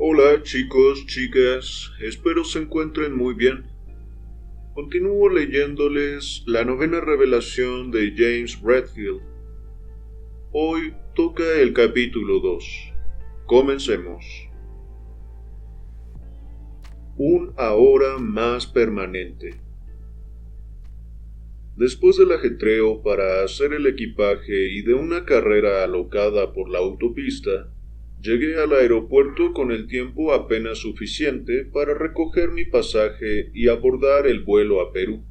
Hola chicos, chicas, espero se encuentren muy bien. Continúo leyéndoles la novena revelación de James Redfield. Hoy toca el capítulo 2. Comencemos. Un ahora más permanente. Después del ajetreo para hacer el equipaje y de una carrera alocada por la autopista, llegué al aeropuerto con el tiempo apenas suficiente para recoger mi pasaje y abordar el vuelo a Perú.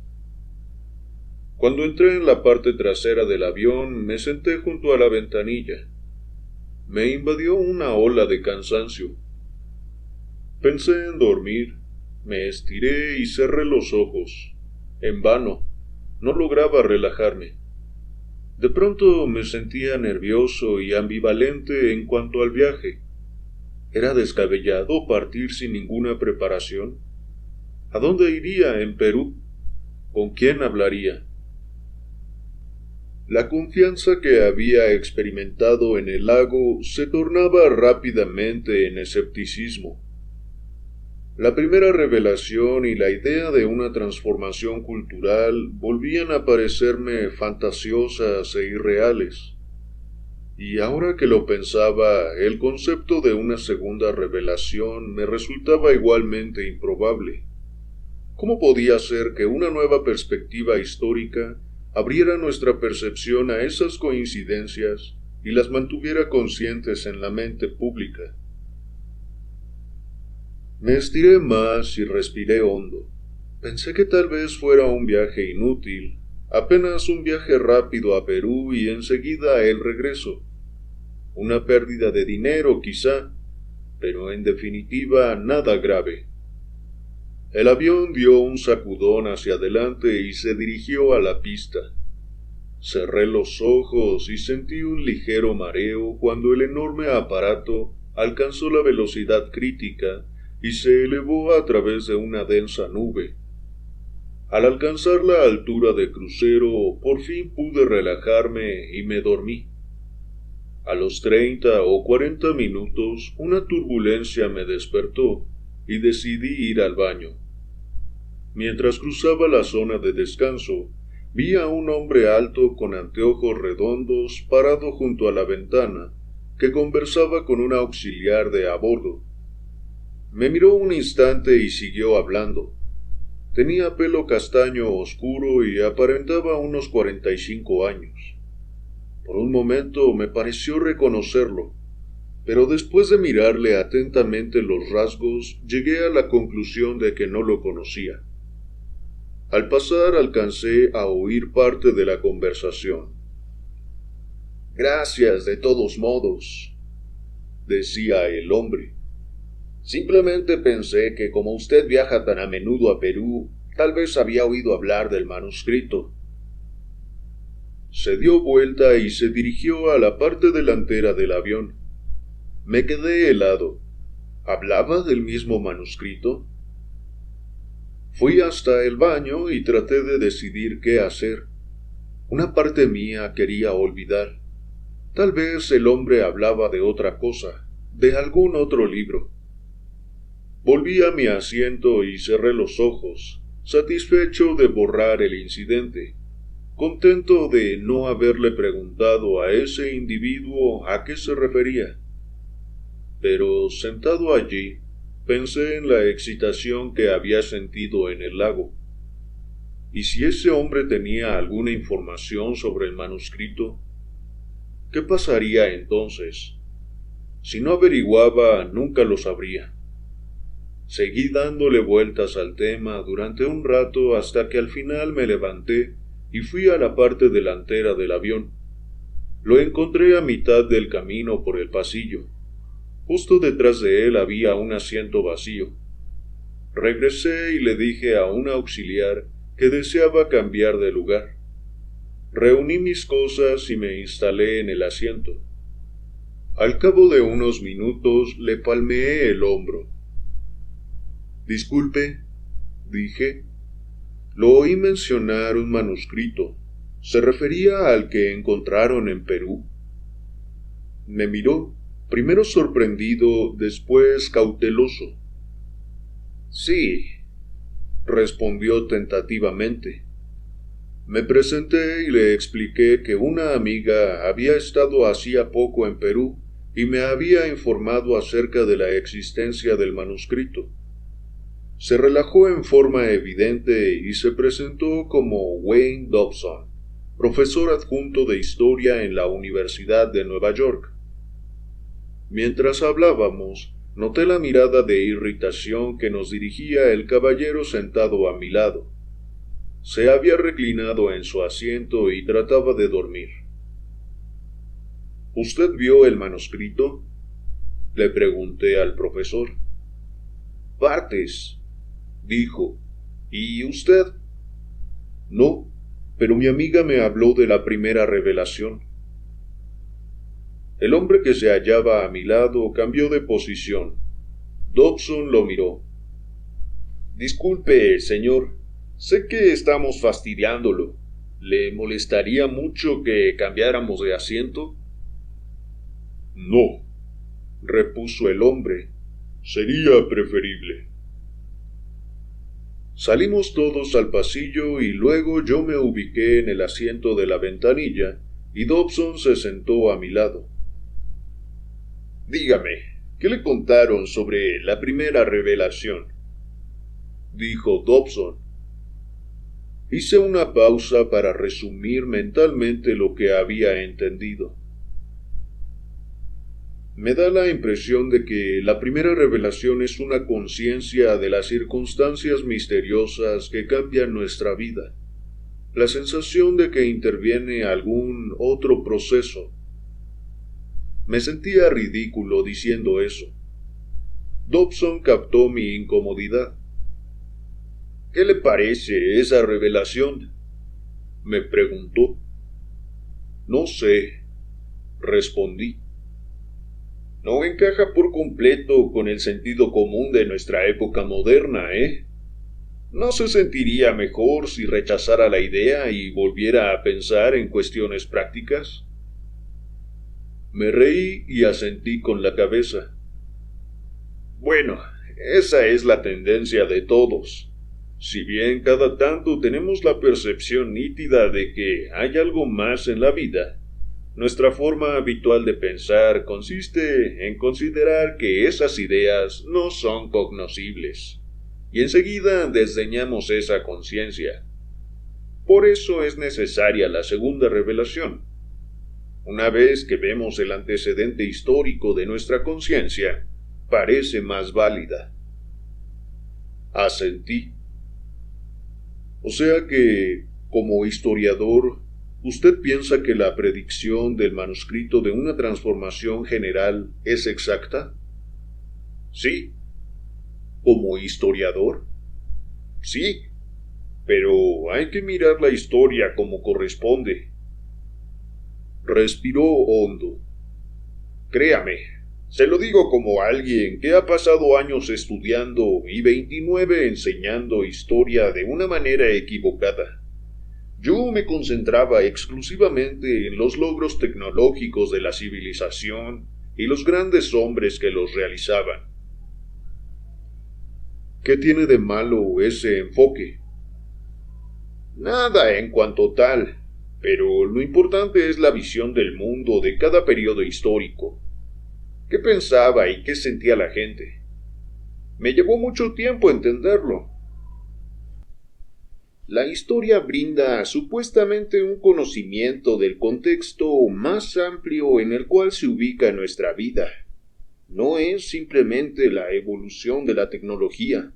Cuando entré en la parte trasera del avión, me senté junto a la ventanilla. Me invadió una ola de cansancio. Pensé en dormir, me estiré y cerré los ojos. En vano, no lograba relajarme. De pronto me sentía nervioso y ambivalente en cuanto al viaje. ¿Era descabellado partir sin ninguna preparación? ¿A dónde iría en Perú? ¿Con quién hablaría? La confianza que había experimentado en el lago se tornaba rápidamente en escepticismo. La primera revelación y la idea de una transformación cultural volvían a parecerme fantasiosas e irreales. Y ahora que lo pensaba, el concepto de una segunda revelación me resultaba igualmente improbable. ¿Cómo podía ser que una nueva perspectiva histórica abriera nuestra percepción a esas coincidencias y las mantuviera conscientes en la mente pública? Me estiré más y respiré hondo. Pensé que tal vez fuera un viaje inútil, apenas un viaje rápido a Perú y enseguida el regreso. Una pérdida de dinero quizá, pero en definitiva nada grave. El avión dio un sacudón hacia adelante y se dirigió a la pista. Cerré los ojos y sentí un ligero mareo cuando el enorme aparato alcanzó la velocidad crítica y se elevó a través de una densa nube. Al alcanzar la altura de crucero, por fin pude relajarme y me dormí. A los 30 o 40 minutos, una turbulencia me despertó y decidí ir al baño. Mientras cruzaba la zona de descanso, vi a un hombre alto con anteojos redondos parado junto a la ventana, que conversaba con un auxiliar de a bordo. Me miró un instante y siguió hablando. Tenía pelo castaño oscuro y aparentaba unos 45 años. Por un momento me pareció reconocerlo, pero después de mirarle atentamente los rasgos, llegué a la conclusión de que no lo conocía. Al pasar alcancé a oír parte de la conversación. Gracias de todos modos, decía el hombre. Simplemente pensé que como usted viaja tan a menudo a Perú, tal vez había oído hablar del manuscrito. Se dio vuelta y se dirigió a la parte delantera del avión. Me quedé helado. ¿Hablaba del mismo manuscrito? Fui hasta el baño y traté de decidir qué hacer. Una parte mía quería olvidar. Tal vez el hombre hablaba de otra cosa, de algún otro libro. Volví a mi asiento y cerré los ojos, satisfecho de borrar el incidente, contento de no haberle preguntado a ese individuo a qué se refería. Pero sentado allí, pensé en la excitación que había sentido en el lago. ¿Y si ese hombre tenía alguna información sobre el manuscrito? ¿Qué pasaría entonces? Si no averiguaba, nunca lo sabría. Seguí dándole vueltas al tema durante un rato hasta que al final me levanté y fui a la parte delantera del avión. Lo encontré a mitad del camino por el pasillo. Justo detrás de él había un asiento vacío. Regresé y le dije a un auxiliar que deseaba cambiar de lugar. Reuní mis cosas y me instalé en el asiento. Al cabo de unos minutos le palmeé el hombro. Disculpe, dije. Lo oí mencionar un manuscrito. ¿Se refería al que encontraron en Perú? Me miró, primero sorprendido, después cauteloso. Sí, respondió tentativamente. Me presenté y le expliqué que una amiga había estado hacía poco en Perú y me había informado acerca de la existencia del manuscrito. Se relajó en forma evidente y se presentó como Wayne Dobson, profesor adjunto de Historia en la Universidad de Nueva York. Mientras hablábamos, noté la mirada de irritación que nos dirigía el caballero sentado a mi lado. Se había reclinado en su asiento y trataba de dormir. ¿Usted vio el manuscrito?, le pregunté al profesor. Partes, dijo. ¿Y usted? No, pero mi amiga me habló de la primera revelación. El hombre que se hallaba a mi lado cambió de posición. Dobson lo miró. Disculpe, señor. Sé que estamos fastidiándolo. ¿Le molestaría mucho que cambiáramos de asiento? No, repuso el hombre. Sería preferible. Salimos todos al pasillo y luego yo me ubiqué en el asiento de la ventanilla y Dobson se sentó a mi lado. Dígame, ¿qué le contaron sobre la primera revelación?, dijo Dobson. Hice una pausa para resumir mentalmente lo que había entendido. Me da la impresión de que la primera revelación es una conciencia de las circunstancias misteriosas que cambian nuestra vida, la sensación de que interviene algún otro proceso. Me sentía ridículo diciendo eso. Dobson captó mi incomodidad. ¿Qué le parece esa revelación?, me preguntó. No sé, respondí. No encaja por completo con el sentido común de nuestra época moderna, ¿eh? ¿No se sentiría mejor si rechazara la idea y volviera a pensar en cuestiones prácticas? Me reí y asentí con la cabeza. Bueno, esa es la tendencia de todos. Si bien cada tanto tenemos la percepción nítida de que hay algo más en la vida, nuestra forma habitual de pensar consiste en considerar que esas ideas no son cognoscibles, y enseguida desdeñamos esa conciencia. Por eso es necesaria la segunda revelación. Una vez que vemos el antecedente histórico de nuestra conciencia, parece más válida. Asentí. O sea que, como historiador, ¿usted piensa que la predicción del manuscrito de una transformación general es exacta? Sí. ¿Como historiador? Sí. Pero hay que mirar la historia como corresponde. Respiró hondo. Créame, se lo digo como alguien que ha pasado años estudiando y 29 enseñando historia de una manera equivocada. Yo me concentraba exclusivamente en los logros tecnológicos de la civilización y los grandes hombres que los realizaban. ¿Qué tiene de malo ese enfoque? Nada en cuanto tal, pero lo importante es la visión del mundo de cada periodo histórico. ¿Qué pensaba y qué sentía la gente? Me llevó mucho tiempo entenderlo. La historia brinda supuestamente un conocimiento del contexto más amplio en el cual se ubica nuestra vida. No es simplemente la evolución de la tecnología,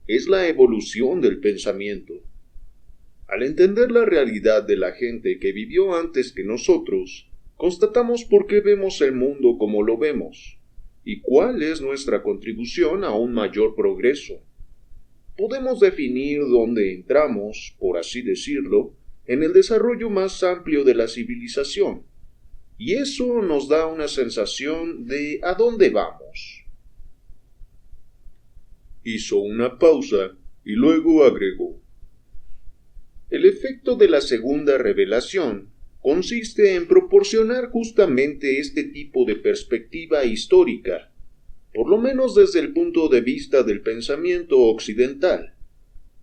es la evolución del pensamiento. Al entender la realidad de la gente que vivió antes que nosotros, constatamos por qué vemos el mundo como lo vemos, y cuál es nuestra contribución a un mayor progreso. Podemos definir dónde entramos, por así decirlo, en el desarrollo más amplio de la civilización, y eso nos da una sensación de a dónde vamos. Hizo una pausa y luego agregó: el efecto de la segunda revelación consiste en proporcionar justamente este tipo de perspectiva histórica, por lo menos desde el punto de vista del pensamiento occidental.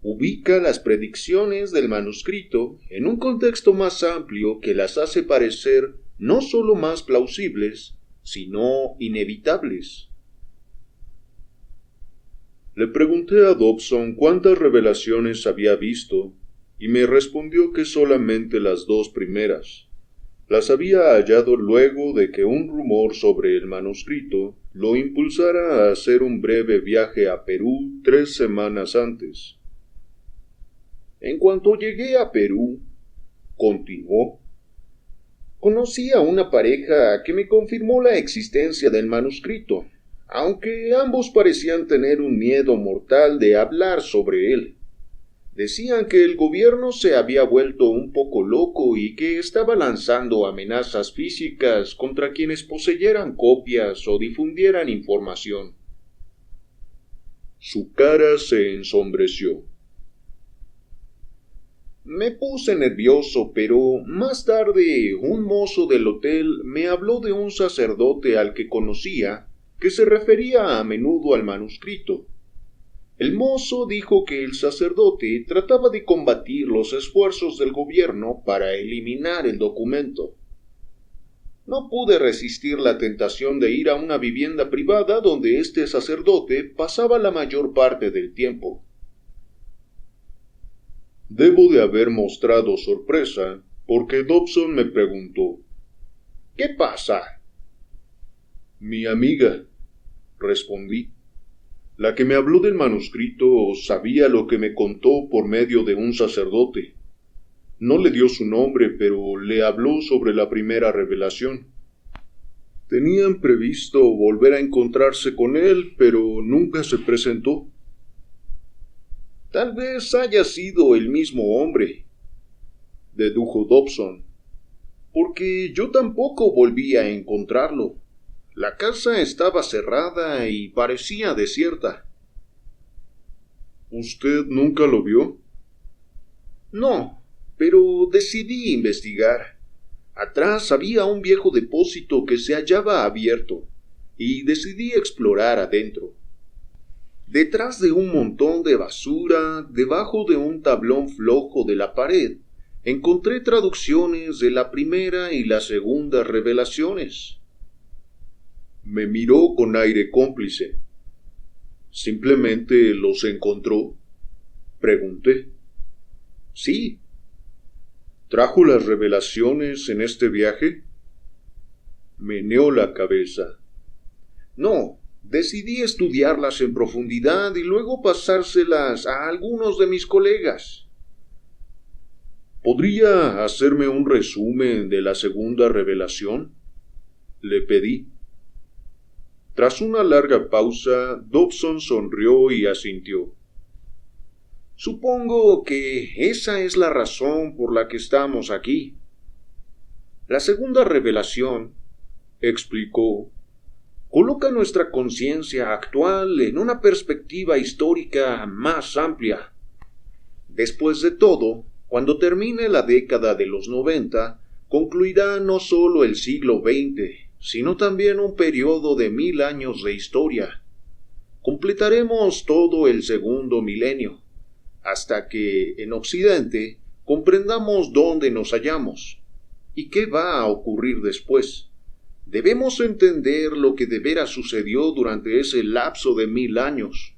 Ubica las predicciones del manuscrito en un contexto más amplio que las hace parecer no solo más plausibles, sino inevitables. Le pregunté a Dobson cuántas revelaciones había visto, y me respondió que solamente las 2 primeras. Las había hallado luego de que un rumor sobre el manuscrito lo impulsara a hacer un breve viaje a Perú 3 semanas antes. En cuanto llegué a Perú, continuó, conocí a una pareja que me confirmó la existencia del manuscrito, aunque ambos parecían tener un miedo mortal de hablar sobre él. Decían que el gobierno se había vuelto un poco loco y que estaba lanzando amenazas físicas contra quienes poseyeran copias o difundieran información. Su cara se ensombreció. Me puse nervioso, pero más tarde un mozo del hotel me habló de un sacerdote al que conocía, que se refería a menudo al manuscrito. El mozo dijo que el sacerdote trataba de combatir los esfuerzos del gobierno para eliminar el documento. No pude resistir la tentación de ir a una vivienda privada donde este sacerdote pasaba la mayor parte del tiempo. Debo de haber mostrado sorpresa, porque Dobson me preguntó: ¿Qué pasa? Mi amiga, respondí. La que me habló del manuscrito sabía lo que me contó por medio de un sacerdote. No le dio su nombre, pero le habló sobre la primera revelación. Tenían previsto volver a encontrarse con él, pero nunca se presentó. Tal vez haya sido el mismo hombre, dedujo Dobson, porque yo tampoco volví a encontrarlo. La casa estaba cerrada y parecía desierta. ¿Usted nunca lo vio? No, pero decidí investigar. Atrás había un viejo depósito que se hallaba abierto, y decidí explorar adentro. Detrás de un montón de basura, debajo de un tablón flojo de la pared, encontré traducciones de la primera y la segunda revelaciones. Me miró con aire cómplice. ¿Simplemente los encontró?, pregunté. Sí. ¿Trajo las revelaciones en este viaje? Meneó la cabeza. No, decidí estudiarlas en profundidad y luego pasárselas a algunos de mis colegas. ¿Podría hacerme un resumen de la segunda revelación?, le pedí. Tras una larga pausa, Dobson sonrió y asintió. Supongo que esa es la razón por la que estamos aquí. La segunda revelación, explicó, coloca nuestra conciencia actual en una perspectiva histórica más amplia. Después de todo, cuando termine la década de los 90, concluirá no solo el siglo XX, sino también un periodo de 1000 años de historia. Completaremos todo el segundo milenio, hasta que, en Occidente, comprendamos dónde nos hallamos y qué va a ocurrir después. Debemos entender lo que de veras sucedió durante ese lapso de 1000 años.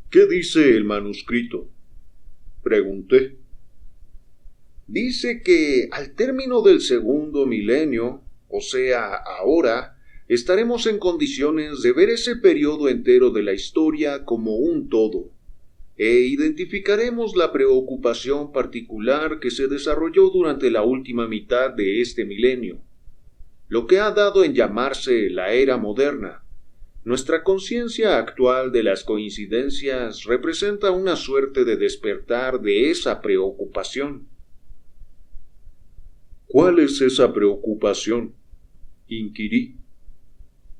¿Qué dice el manuscrito?, pregunté. Dice que al término del segundo milenio, o sea, ahora, estaremos en condiciones de ver ese periodo entero de la historia como un todo, e identificaremos la preocupación particular que se desarrolló durante la última mitad de este milenio, lo que ha dado en llamarse la era moderna. Nuestra conciencia actual de las coincidencias representa una suerte de despertar de esa preocupación. ¿Cuál es esa preocupación?, inquirí.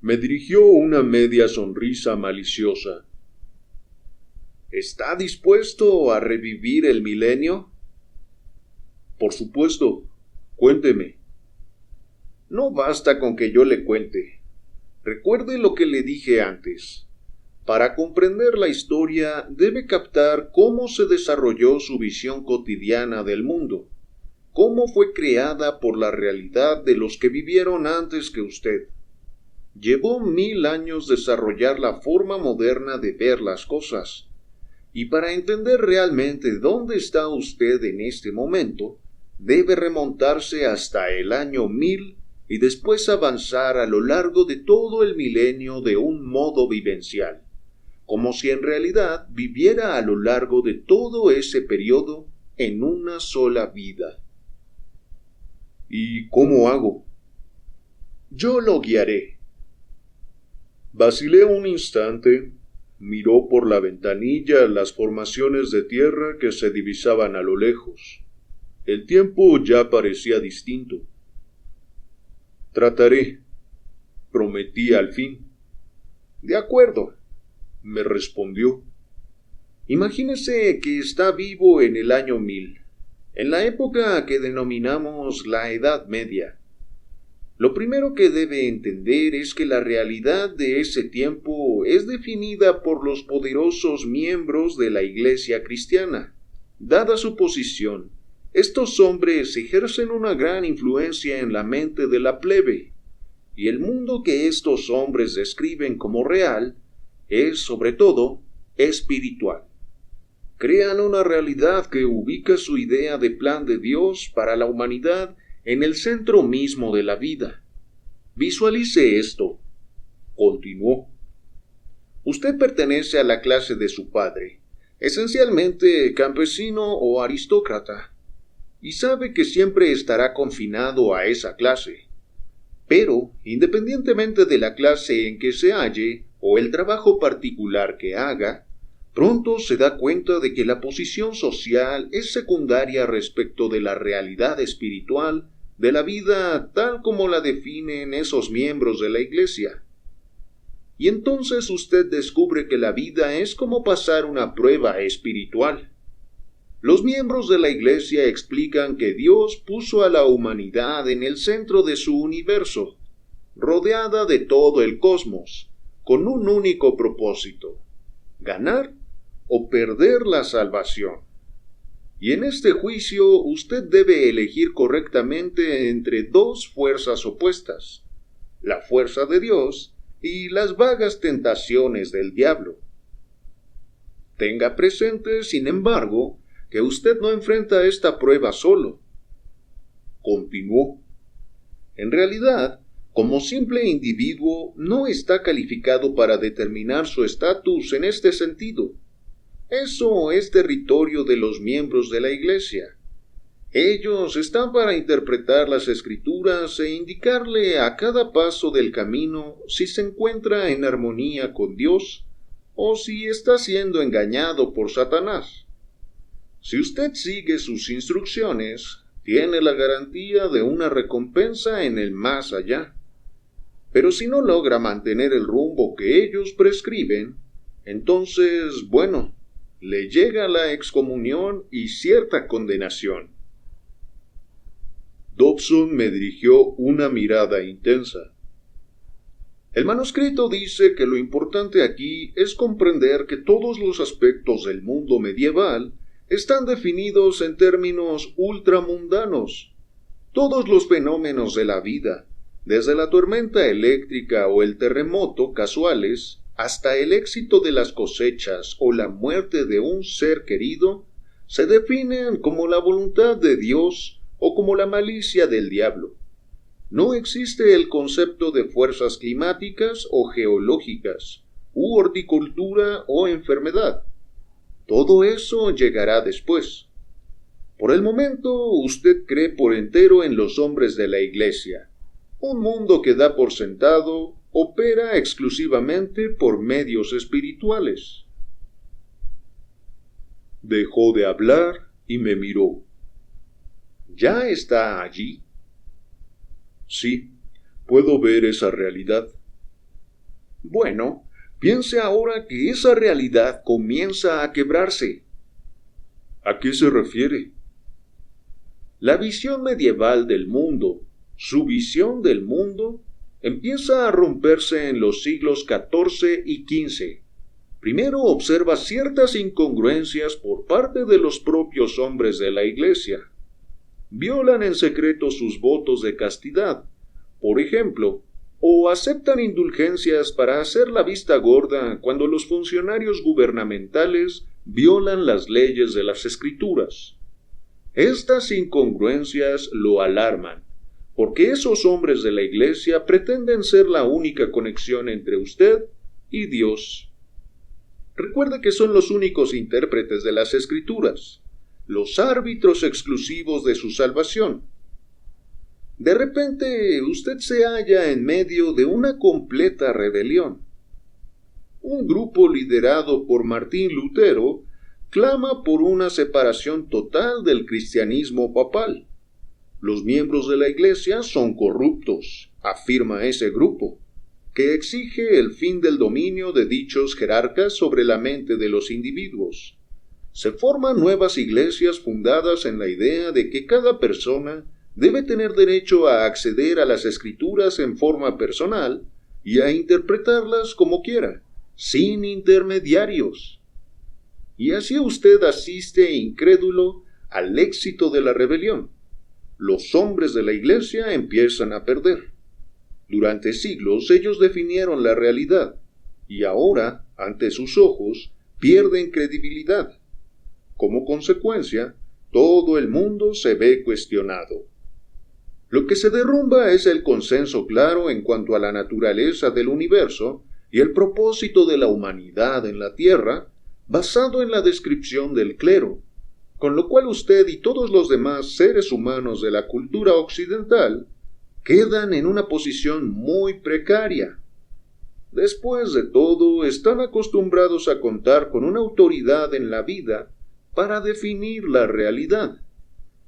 Me dirigió una media sonrisa maliciosa. ¿Está dispuesto a revivir el milenio? Por supuesto, cuénteme. No basta con que yo le cuente. Recuerde lo que le dije antes. Para comprender la historia, debe captar cómo se desarrolló su visión cotidiana del mundo, cómo fue creada por la realidad de los que vivieron antes que usted. Llevó 1000 años desarrollar la forma moderna de ver las cosas, y para entender realmente dónde está usted en este momento, debe remontarse hasta el año 1000 y después avanzar a lo largo de todo el milenio de un modo vivencial, como si en realidad viviera a lo largo de todo ese periodo en una sola vida. ¿Y cómo hago? Yo lo guiaré. Vacilé un instante, miró por la ventanilla las formaciones de tierra que se divisaban a lo lejos. El tiempo ya parecía distinto. Trataré, prometí al fin. De acuerdo, me respondió. Imagínese que está vivo en el año 1000, en la época que denominamos la Edad Media. Lo primero que debe entender es que la realidad de ese tiempo es definida por los poderosos miembros de la Iglesia cristiana. Dada su posición, estos hombres ejercen una gran influencia en la mente de la plebe, y el mundo que estos hombres describen como real es, sobre todo, espiritual. Crean una realidad que ubica su idea de plan de Dios para la humanidad en el centro mismo de la vida. Visualice esto. Continuó. Usted pertenece a la clase de su padre, esencialmente campesino o aristócrata, y sabe que siempre estará confinado a esa clase. Pero, independientemente de la clase en que se halle o el trabajo particular que haga, pronto se da cuenta de que la posición social es secundaria respecto de la realidad espiritual de la vida tal como la definen esos miembros de la Iglesia. Y entonces usted descubre que la vida es como pasar una prueba espiritual. Los miembros de la Iglesia explican que Dios puso a la humanidad en el centro de su universo, rodeada de todo el cosmos, con un único propósito: ganar o perder la salvación. Y en este juicio usted debe elegir correctamente entre dos fuerzas opuestas: la fuerza de Dios y las vagas tentaciones del diablo. Tenga presente, sin embargo, que usted no enfrenta esta prueba solo. Continuó. En realidad, como simple individuo, no está calificado para determinar su estatus en este sentido. Eso es territorio de los miembros de la Iglesia. Ellos están para interpretar las Escrituras e indicarle a cada paso del camino si se encuentra en armonía con Dios o si está siendo engañado por Satanás. Si usted sigue sus instrucciones, tiene la garantía de una recompensa en el más allá. Pero si no logra mantener el rumbo que ellos prescriben, entonces, bueno, le llega la excomunión y cierta condenación. Dobson me dirigió una mirada intensa. El manuscrito dice que lo importante aquí es comprender que todos los aspectos del mundo medieval están definidos en términos ultramundanos. Todos los fenómenos de la vida, desde la tormenta eléctrica o el terremoto casuales, hasta el éxito de las cosechas o la muerte de un ser querido, se definen como la voluntad de Dios o como la malicia del diablo. No existe el concepto de fuerzas climáticas o geológicas, u horticultura o enfermedad. Todo eso llegará después. Por el momento, usted cree por entero en los hombres de la Iglesia, un mundo que da por sentado opera exclusivamente por medios espirituales. Dejó de hablar y me miró. ¿Ya está allí? Sí, puedo ver esa realidad. Bueno, piense ahora que esa realidad comienza a quebrarse. ¿A qué se refiere? La visión medieval del mundo, su visión del mundo, empieza a romperse en los siglos XIV y XV. Primero observa ciertas incongruencias por parte de los propios hombres de la Iglesia. Violan en secreto sus votos de castidad, por ejemplo, o aceptan indulgencias para hacer la vista gorda cuando los funcionarios gubernamentales violan las leyes de las Escrituras. Estas incongruencias lo alarman, porque esos hombres de la Iglesia pretenden ser la única conexión entre usted y Dios. Recuerde que son los únicos intérpretes de las Escrituras, los árbitros exclusivos de su salvación. De repente, usted se halla en medio de una completa rebelión. Un grupo liderado por Martín Lutero clama por una separación total del cristianismo papal. Los miembros de la Iglesia son corruptos, afirma ese grupo, que exige el fin del dominio de dichos jerarcas sobre la mente de los individuos. Se forman nuevas iglesias fundadas en la idea de que cada persona debe tener derecho a acceder a las Escrituras en forma personal y a interpretarlas como quiera, sin intermediarios. Y así usted asiste incrédulo al éxito de la rebelión. Los hombres de la Iglesia empiezan a perder. Durante siglos ellos definieron la realidad, y ahora, ante sus ojos, pierden credibilidad. Como consecuencia, todo el mundo se ve cuestionado. Lo que se derrumba es el consenso claro en cuanto a la naturaleza del universo y el propósito de la humanidad en la Tierra, basado en la descripción del clero, con lo cual usted y todos los demás seres humanos de la cultura occidental quedan en una posición muy precaria. Después de todo, están acostumbrados a contar con una autoridad en la vida para definir la realidad,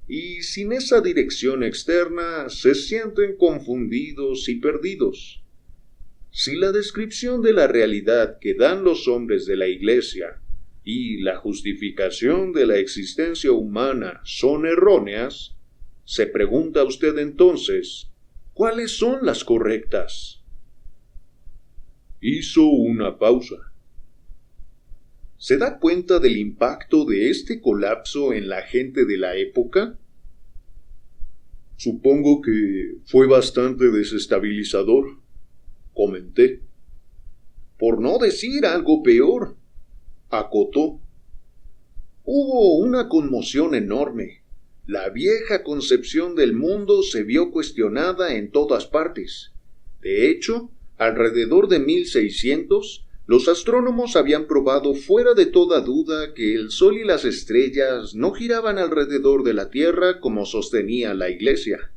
y sin esa dirección externa se sienten confundidos y perdidos. Si la descripción de la realidad que dan los hombres de la Iglesia y la justificación de la existencia humana son erróneas, se pregunta usted entonces, ¿cuáles son las correctas? Hizo una pausa. ¿Se da cuenta del impacto de este colapso en la gente de la época? Supongo que fue bastante desestabilizador, comenté. Por no decir algo peor, acotó. Hubo una conmoción enorme. La vieja concepción del mundo se vio cuestionada en todas partes. De hecho, alrededor de 1600, los astrónomos habían probado fuera de toda duda que el Sol y las estrellas no giraban alrededor de la Tierra como sostenía la Iglesia.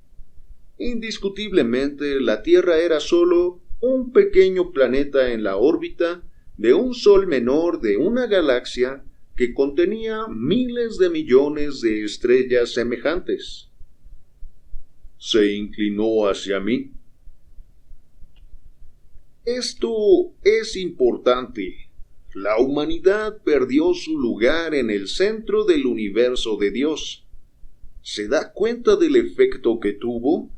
Indiscutiblemente, la Tierra era solo un pequeño planeta en la órbita de un Sol menor de una galaxia que contenía miles de millones de estrellas semejantes. Se inclinó hacia mí. Esto es importante. La humanidad perdió su lugar en el centro del universo de Dios. ¿Se da cuenta del efecto que tuvo?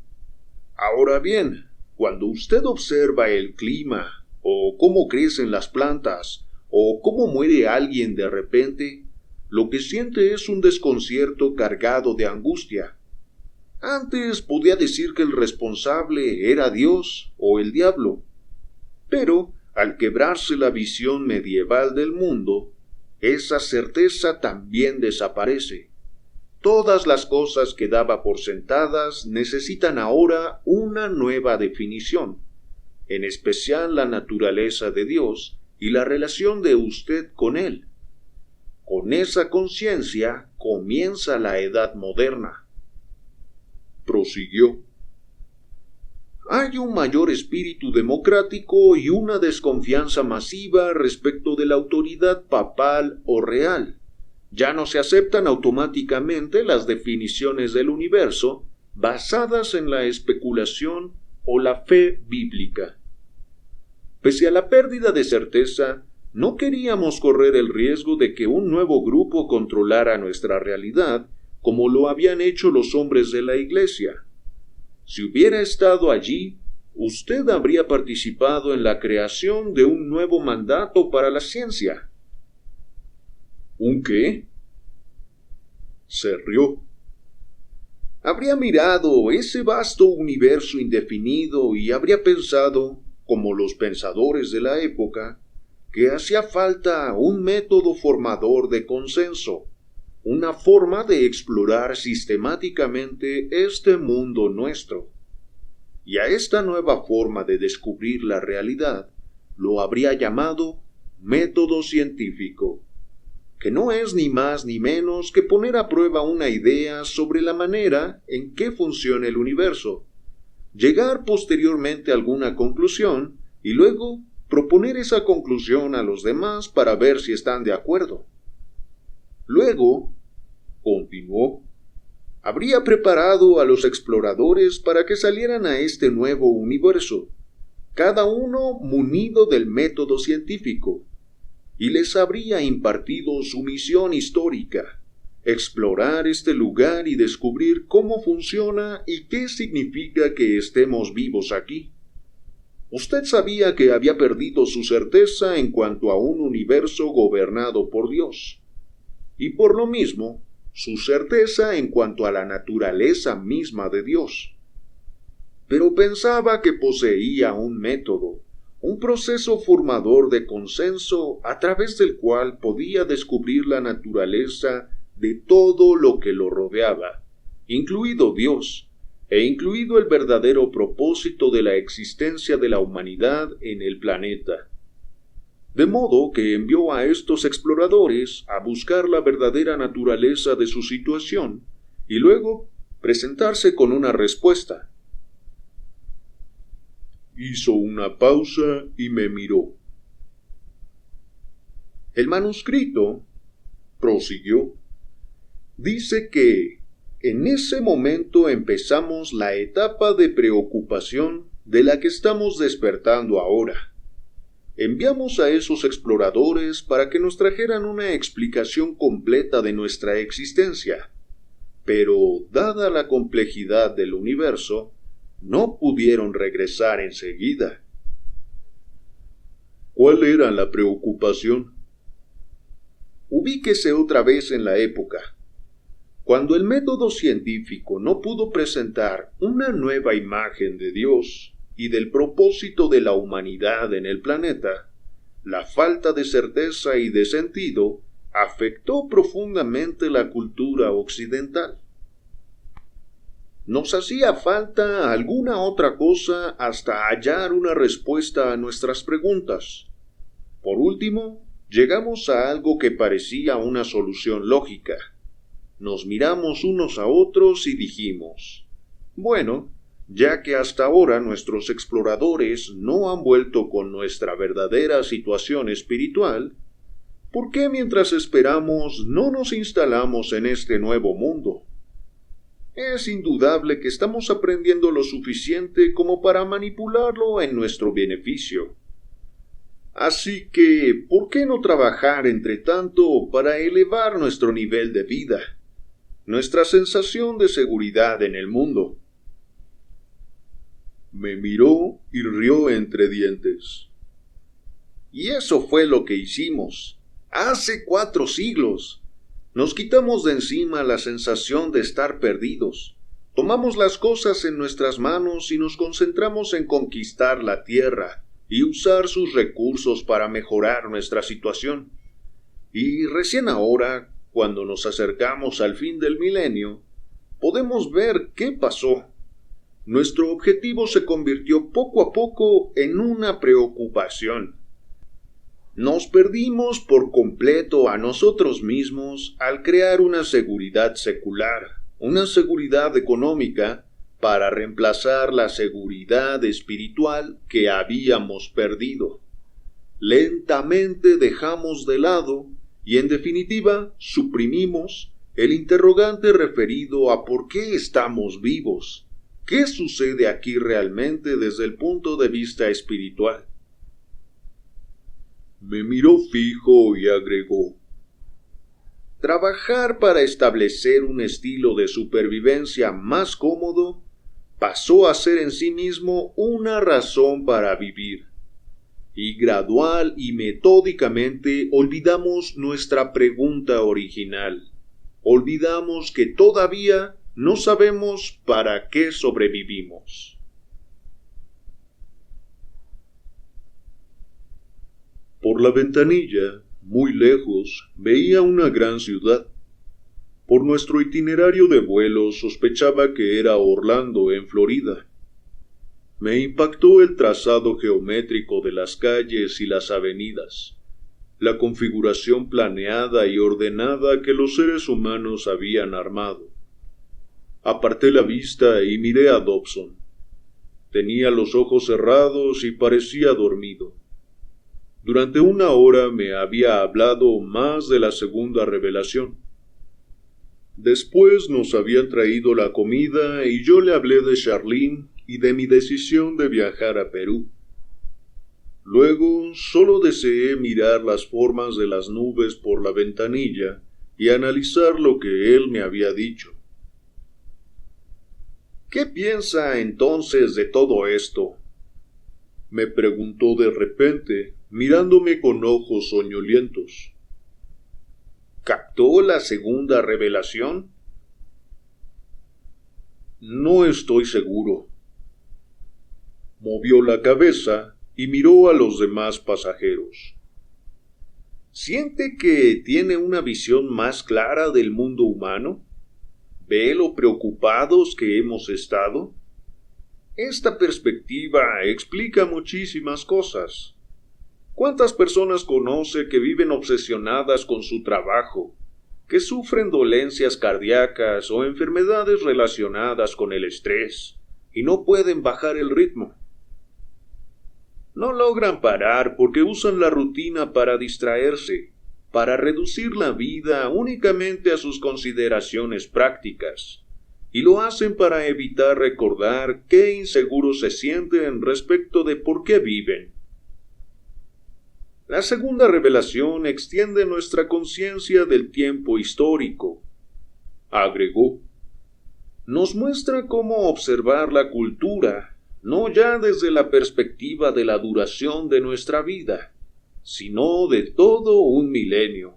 Ahora bien, cuando usted observa el clima, o cómo crecen las plantas, o cómo muere alguien de repente, lo que siente es un desconcierto cargado de angustia. Antes podía decir que el responsable era Dios o el diablo. Pero, al quebrarse la visión medieval del mundo, esa certeza también desaparece. Todas las cosas que daba por sentadas necesitan ahora una nueva definición, en especial la naturaleza de Dios y la relación de usted con Él. Con esa conciencia comienza la edad moderna. Prosiguió. Hay un mayor espíritu democrático y una desconfianza masiva respecto de la autoridad papal o real. Ya no se aceptan automáticamente las definiciones del universo basadas en la especulación o la fe bíblica. Pese a la pérdida de certeza, no queríamos correr el riesgo de que un nuevo grupo controlara nuestra realidad como lo habían hecho los hombres de la Iglesia. Si hubiera estado allí, usted habría participado en la creación de un nuevo mandato para la ciencia. ¿Un qué? Se rió. Habría mirado ese vasto universo indefinido y habría pensado, como los pensadores de la época, que hacía falta un método formador de consenso, una forma de explorar sistemáticamente este mundo nuestro. Y a esta nueva forma de descubrir la realidad lo habría llamado método científico, que no es ni más ni menos que poner a prueba una idea sobre la manera en que funciona el universo, llegar posteriormente a alguna conclusión y luego proponer esa conclusión a los demás para ver si están de acuerdo. Luego, continuó, habría preparado a los exploradores para que salieran a este nuevo universo, cada uno munido del método científico, y les habría impartido su misión histórica, explorar este lugar y descubrir cómo funciona y qué significa que estemos vivos aquí. Usted sabía que había perdido su certeza en cuanto a un universo gobernado por Dios, y por lo mismo, su certeza en cuanto a la naturaleza misma de Dios. Pero pensaba que poseía un método, un proceso formador de consenso a través del cual podía descubrir la naturaleza de todo lo que lo rodeaba, incluido Dios, e incluido el verdadero propósito de la existencia de la humanidad en el planeta. De modo que envió a estos exploradores a buscar la verdadera naturaleza de su situación y luego presentarse con una respuesta. Hizo una pausa y me miró. El manuscrito, prosiguió, dice que en ese momento empezamos la etapa de preocupación de la que estamos despertando ahora. Enviamos a esos exploradores para que nos trajeran una explicación completa de nuestra existencia, pero dada la complejidad del universo, no pudieron regresar enseguida. ¿Cuál era la preocupación? Ubíquese otra vez en la época. Cuando el método científico no pudo presentar una nueva imagen de Dios y del propósito de la humanidad en el planeta, la falta de certeza y de sentido afectó profundamente la cultura occidental. Nos hacía falta alguna otra cosa hasta hallar una respuesta a nuestras preguntas. Por último, llegamos a algo que parecía una solución lógica. Nos miramos unos a otros y dijimos, bueno, ya que hasta ahora nuestros exploradores no han vuelto con nuestra verdadera situación espiritual, ¿por qué mientras esperamos no nos instalamos en este nuevo mundo? Es indudable que estamos aprendiendo lo suficiente como para manipularlo en nuestro beneficio. Así que, ¿por qué no trabajar entre tanto para elevar nuestro nivel de vida, nuestra sensación de seguridad en el mundo? Me miró y rió entre dientes. Y eso fue lo que hicimos, hace 4 siglos. Nos quitamos de encima la sensación de estar perdidos. Tomamos las cosas en nuestras manos y nos concentramos en conquistar la tierra y usar sus recursos para mejorar nuestra situación. Y recién ahora, cuando nos acercamos al fin del milenio, podemos ver qué pasó. Nuestro objetivo se convirtió poco a poco en una preocupación. Nos perdimos por completo a nosotros mismos al crear una seguridad secular, una seguridad económica, para reemplazar la seguridad espiritual que habíamos perdido. Lentamente dejamos de lado y, en definitiva, suprimimos el interrogante referido a por qué estamos vivos, qué sucede aquí realmente desde el punto de vista espiritual. Me miró fijo y agregó, trabajar para establecer un estilo de supervivencia más cómodo pasó a ser en sí mismo una razón para vivir. Y gradual y metódicamente olvidamos nuestra pregunta original. Olvidamos que todavía no sabemos para qué sobrevivimos. Por la ventanilla, muy lejos, veía una gran ciudad. Por nuestro itinerario de vuelo sospechaba que era Orlando, en Florida. Me impactó el trazado geométrico de las calles y las avenidas, la configuración planeada y ordenada que los seres humanos habían armado. Aparté la vista y miré a Dobson. Tenía los ojos cerrados y parecía dormido. Durante una hora me había hablado más de la segunda revelación. Después nos habían traído la comida y yo le hablé de Charlene y de mi decisión de viajar a Perú. Luego solo deseé mirar las formas de las nubes por la ventanilla y analizar lo que él me había dicho. ¿Qué piensa entonces de todo esto?, me preguntó de repente, mirándome con ojos soñolientos. ¿Captó la segunda revelación? No estoy seguro. Movió la cabeza y miró a los demás pasajeros. ¿Siente que tiene una visión más clara del mundo humano? ¿Ve lo preocupados que hemos estado? Esta perspectiva explica muchísimas cosas. ¿Cuántas personas conoce que viven obsesionadas con su trabajo, que sufren dolencias cardíacas o enfermedades relacionadas con el estrés y no pueden bajar el ritmo? No logran parar porque usan la rutina para distraerse, para reducir la vida únicamente a sus consideraciones prácticas, y lo hacen para evitar recordar qué inseguros se sienten respecto de por qué viven. La segunda revelación extiende nuestra conciencia del tiempo histórico, agregó. Nos muestra cómo observar la cultura, no ya desde la perspectiva de la duración de nuestra vida, sino de todo un milenio.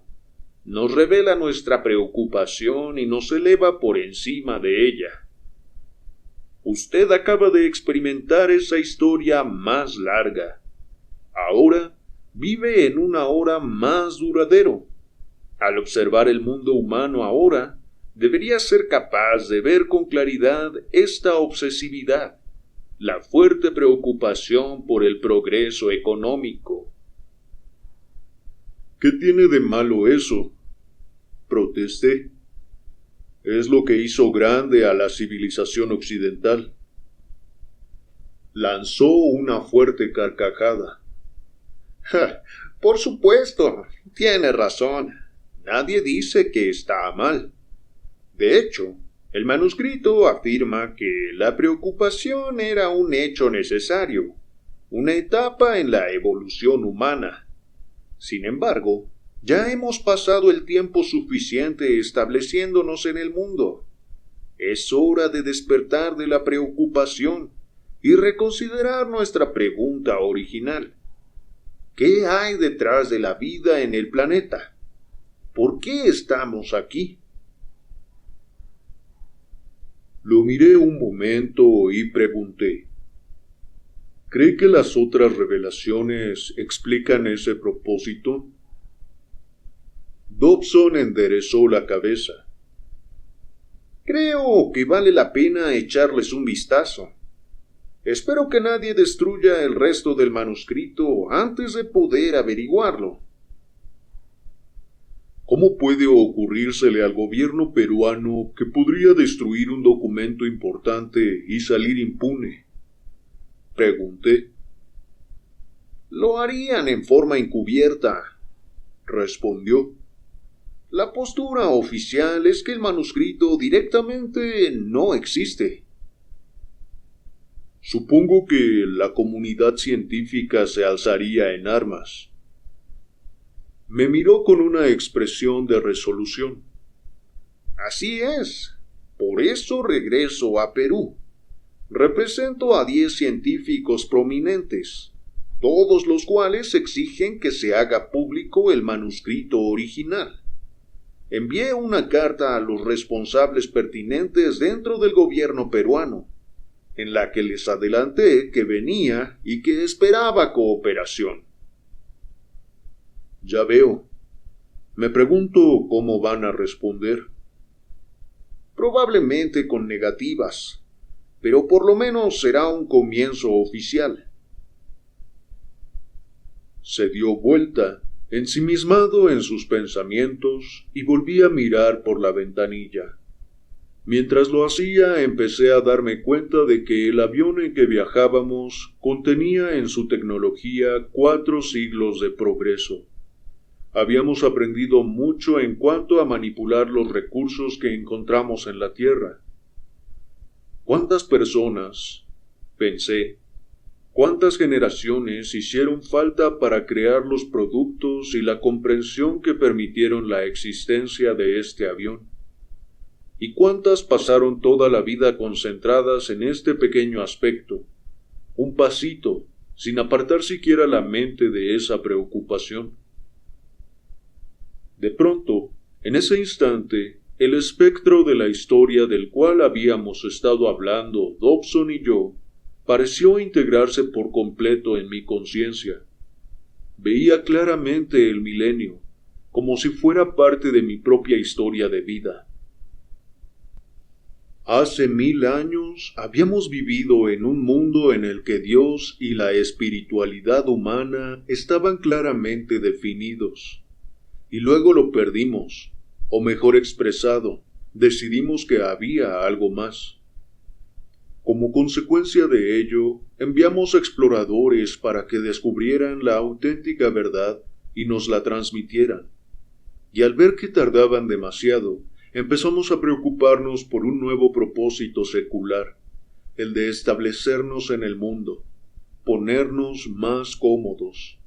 Nos revela nuestra preocupación y nos eleva por encima de ella. Usted acaba de experimentar esa historia más larga. Ahora vive en una hora más duradero. Al observar el mundo humano ahora, debería ser capaz de ver con claridad esta obsesividad, la fuerte preocupación por el progreso económico. ¿Qué tiene de malo eso?, protesté. Es lo que hizo grande a la civilización occidental. Lanzó una fuerte carcajada. Por supuesto, tiene razón. Nadie dice que está mal. De hecho, el manuscrito afirma que la preocupación era un hecho necesario, una etapa en la evolución humana. Sin embargo, ya hemos pasado el tiempo suficiente estableciéndonos en el mundo. Es hora de despertar de la preocupación y reconsiderar nuestra pregunta original. ¿Qué hay detrás de la vida en el planeta? ¿Por qué estamos aquí? Lo miré un momento y pregunté. ¿Cree que las otras revelaciones explican ese propósito? Dobson enderezó la cabeza. Creo que vale la pena echarles un vistazo. Espero que nadie destruya el resto del manuscrito antes de poder averiguarlo. ¿Cómo puede ocurrírsele al gobierno peruano que podría destruir un documento importante y salir impune? Pregunté. Lo harían en forma encubierta, respondió. La postura oficial es que el manuscrito directamente no existe. Supongo que la comunidad científica se alzaría en armas. Me miró con una expresión de resolución. Así es. Por eso regreso a Perú. Represento a 10 científicos prominentes, todos los cuales exigen que se haga público el manuscrito original. Envié una carta a los responsables pertinentes dentro del gobierno peruano, en la que les adelanté que venía y que esperaba cooperación. Ya veo. Me pregunto cómo van a responder. Probablemente con negativas, pero por lo menos será un comienzo oficial. Se dio vuelta, ensimismado en sus pensamientos, y volví a mirar por la ventanilla. Mientras lo hacía, empecé a darme cuenta de que el avión en que viajábamos contenía en su tecnología 4 siglos de progreso. Habíamos aprendido mucho en cuanto a manipular los recursos que encontramos en la Tierra. ¿Cuántas personas, pensé, cuántas generaciones hicieron falta para crear los productos y la comprensión que permitieron la existencia de este avión? ¿Y cuántas pasaron toda la vida concentradas en este pequeño aspecto, un pasito, sin apartar siquiera la mente de esa preocupación? De pronto, en ese instante, el espectro de la historia del cual habíamos estado hablando Dobson y yo pareció integrarse por completo en mi conciencia. Veía claramente el milenio, como si fuera parte de mi propia historia de vida. Hace 1000 años habíamos vivido en un mundo en el que Dios y la espiritualidad humana estaban claramente definidos. Y luego lo perdimos, o mejor expresado, decidimos que había algo más. Como consecuencia de ello, enviamos exploradores para que descubrieran la auténtica verdad y nos la transmitieran. Y al ver que tardaban demasiado, empezamos a preocuparnos por un nuevo propósito secular, el de establecernos en el mundo, ponernos más cómodos.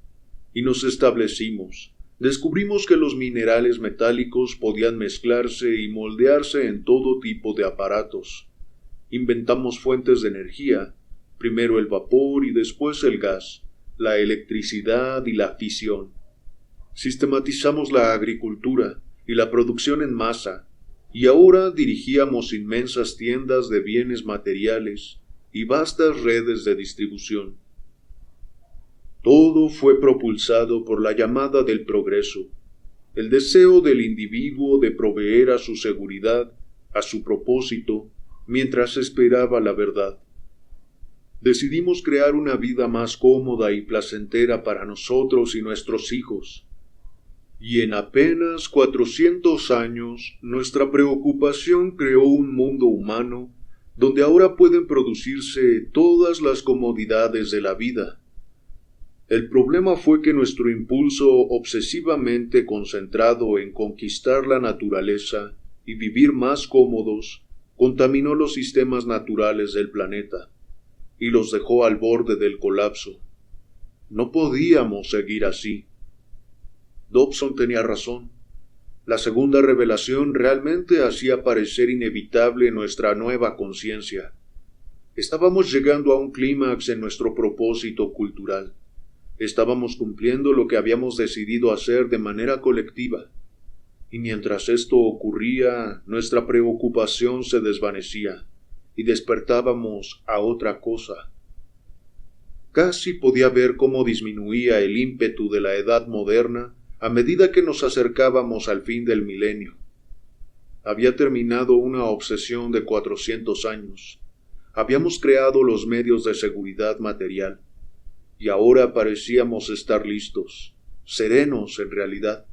Y nos establecimos. Descubrimos que los minerales metálicos podían mezclarse y moldearse en todo tipo de aparatos. Inventamos fuentes de energía, primero el vapor y después el gas, la electricidad y la fisión. Sistematizamos la agricultura y la producción en masa, y ahora dirigíamos inmensas tiendas de bienes materiales y vastas redes de distribución. Todo fue propulsado por la llamada del progreso, el deseo del individuo de proveer a su seguridad, a su propósito, mientras esperaba la verdad. Decidimos crear una vida más cómoda y placentera para nosotros y nuestros hijos. Y en apenas 400 años, nuestra preocupación creó un mundo humano donde ahora pueden producirse todas las comodidades de la vida. El problema fue que nuestro impulso obsesivamente concentrado en conquistar la naturaleza y vivir más cómodos contaminó los sistemas naturales del planeta y los dejó al borde del colapso. No podíamos seguir así. Dobson tenía razón. La segunda revelación realmente hacía parecer inevitable nuestra nueva conciencia. Estábamos llegando a un clímax en nuestro propósito cultural. Estábamos cumpliendo lo que habíamos decidido hacer de manera colectiva, y mientras esto ocurría, nuestra preocupación se desvanecía, y despertábamos a otra cosa. Casi podía ver cómo disminuía el ímpetu de la edad moderna a medida que nos acercábamos al fin del milenio. Había terminado una obsesión de 400 años. Habíamos creado los medios de seguridad material. Y ahora parecíamos estar listos, serenos en realidad,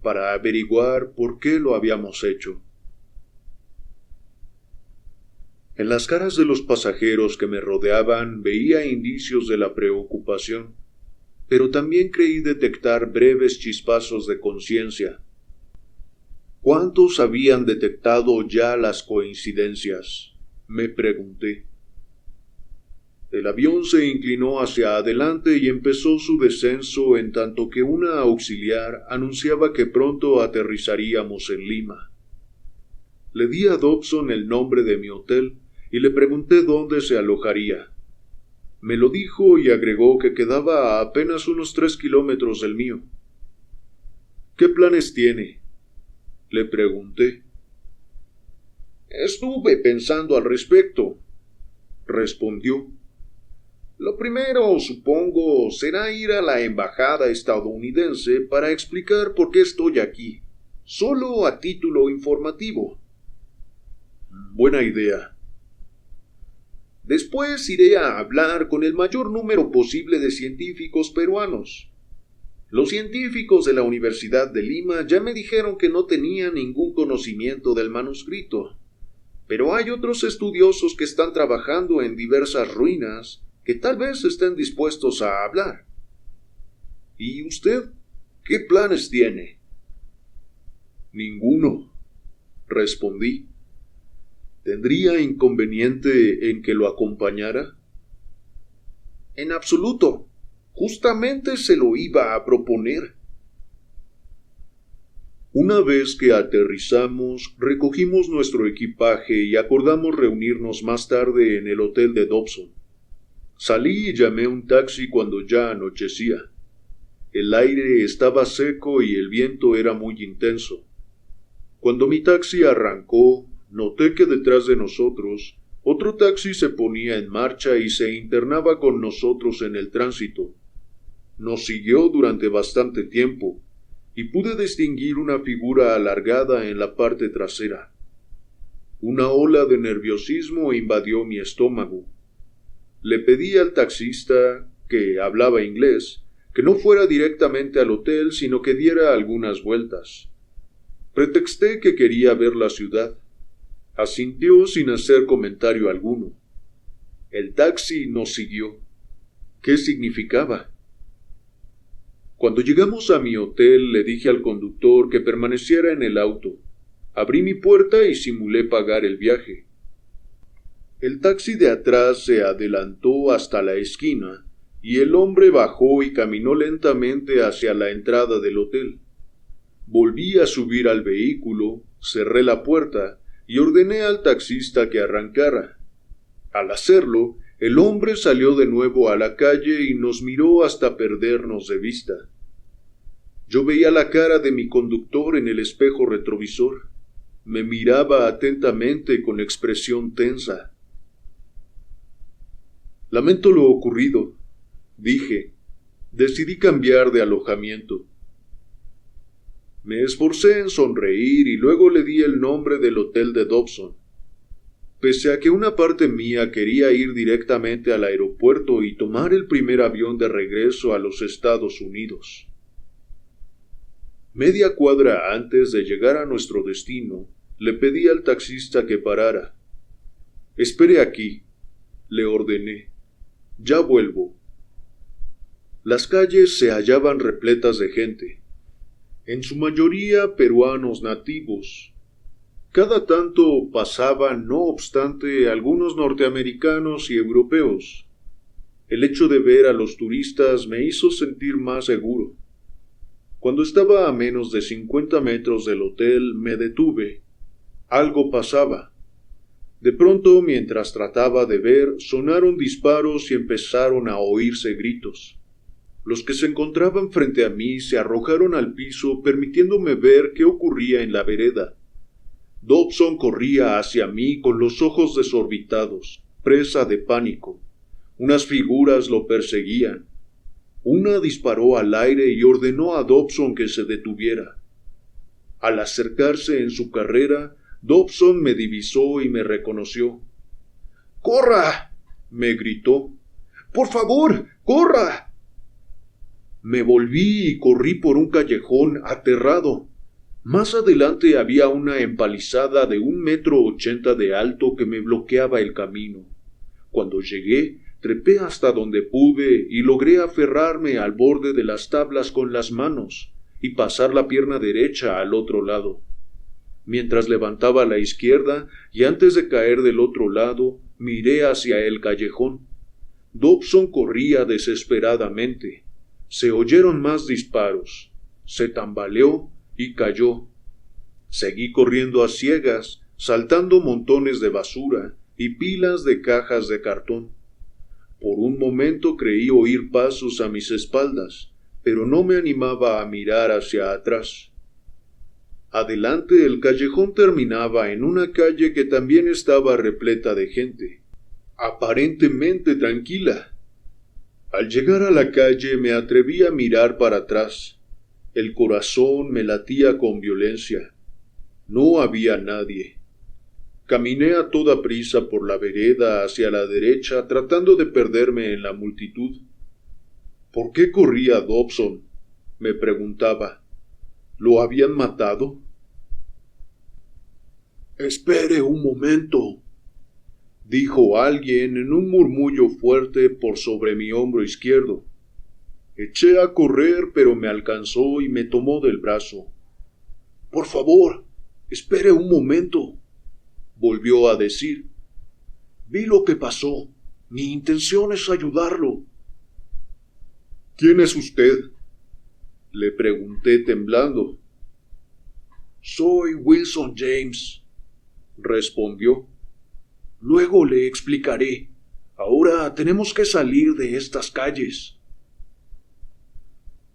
para averiguar por qué lo habíamos hecho. En las caras de los pasajeros que me rodeaban veía indicios de la preocupación, pero también creí detectar breves chispazos de conciencia. ¿Cuántos habían detectado ya las coincidencias?, me pregunté. El avión se inclinó hacia adelante y empezó su descenso en tanto que una auxiliar anunciaba que pronto aterrizaríamos en Lima. Le di a Dobson el nombre de mi hotel y le pregunté dónde se alojaría. Me lo dijo y agregó que quedaba a apenas unos 3 kilómetros del mío. ¿Qué planes tiene?, le pregunté. Estuve pensando al respecto, respondió. Lo primero, supongo, será ir a la embajada estadounidense para explicar por qué estoy aquí, solo a título informativo. Buena idea. Después iré a hablar con el mayor número posible de científicos peruanos. Los científicos de la Universidad de Lima ya me dijeron que no tenían ningún conocimiento del manuscrito, pero hay otros estudiosos que están trabajando en diversas ruinas que tal vez estén dispuestos a hablar. ¿Y usted qué planes tiene? Ninguno, respondí. ¿Tendría inconveniente en que lo acompañara? En absoluto. Justamente se lo iba a proponer. Una vez que aterrizamos, recogimos nuestro equipaje y acordamos reunirnos más tarde en el hotel de Dobson. Salí y llamé un taxi cuando ya anochecía. El aire estaba seco y el viento era muy intenso. Cuando mi taxi arrancó, noté que detrás de nosotros, otro taxi se ponía en marcha y se internaba con nosotros en el tránsito. Nos siguió durante bastante tiempo, y pude distinguir una figura alargada en la parte trasera. Una ola de nerviosismo invadió mi estómago. Le pedí al taxista, que hablaba inglés, que no fuera directamente al hotel, sino que diera algunas vueltas. Pretexté que quería ver la ciudad. Asintió sin hacer comentario alguno. El taxi nos siguió. ¿Qué significaba? Cuando llegamos a mi hotel, le dije al conductor que permaneciera en el auto. Abrí mi puerta y simulé pagar el viaje. El taxi de atrás se adelantó hasta la esquina, y el hombre bajó y caminó lentamente hacia la entrada del hotel. Volví a subir al vehículo, cerré la puerta y ordené al taxista que arrancara. Al hacerlo, el hombre salió de nuevo a la calle y nos miró hasta perdernos de vista. Yo veía la cara de mi conductor en el espejo retrovisor. Me miraba atentamente con expresión tensa. Lamento lo ocurrido, dije. Decidí cambiar de alojamiento. Me esforcé en sonreír y luego le di el nombre del hotel de Dobson. Pese a que una parte mía quería ir directamente al aeropuerto y tomar el primer avión de regreso a los Estados Unidos. Media cuadra antes de llegar a nuestro destino, le pedí al taxista que parara. «Espere aquí», le ordené. «Ya vuelvo». Las calles se hallaban repletas de gente, en su mayoría peruanos nativos. Cada tanto pasaban, no obstante, algunos norteamericanos y europeos. El hecho de ver a los turistas me hizo sentir más seguro. Cuando estaba a menos de 50 metros del hotel, me detuve. Algo pasaba. De pronto, mientras trataba de ver, sonaron disparos y empezaron a oírse gritos. Los que se encontraban frente a mí se arrojaron al piso, permitiéndome ver qué ocurría en la vereda. Dobson corría hacia mí con los ojos desorbitados, presa de pánico. Unas figuras lo perseguían. Una disparó al aire y ordenó a Dobson que se detuviera. Al acercarse en su carrera, Dobson me divisó y me reconoció. «¡Corra!», me gritó. «¡Por favor, corra!». Me volví y corrí por un callejón aterrado. Más adelante había una empalizada de 1,80 m de alto que me bloqueaba el camino. Cuando llegué, trepé hasta donde pude y logré aferrarme al borde de las tablas con las manos y pasar la pierna derecha al otro lado. Mientras levantaba la izquierda y antes de caer del otro lado, miré hacia el callejón. Dobson corría desesperadamente. Se oyeron más disparos. Se tambaleó y cayó. Seguí corriendo a ciegas, saltando montones de basura y pilas de cajas de cartón. Por un momento creí oír pasos a mis espaldas, pero no me animaba a mirar hacia atrás. Adelante el callejón terminaba en una calle que también estaba repleta de gente, aparentemente tranquila. Al llegar a la calle me atreví a mirar para atrás. El corazón me latía con violencia. No había nadie. Caminé a toda prisa por la vereda hacia la derecha, tratando de perderme en la multitud. ¿Por qué corría Dobson?, me preguntaba. ¿Lo habían matado? «Espere un momento», dijo alguien en un murmullo fuerte por sobre mi hombro izquierdo. Eché a correr, pero me alcanzó y me tomó del brazo. «Por favor, espere un momento», volvió a decir. «Vi lo que pasó. Mi intención es ayudarlo». «¿Quién es usted?», le pregunté temblando. «Soy Wilson James», respondió. «Luego le explicaré. Ahora tenemos que salir de estas calles».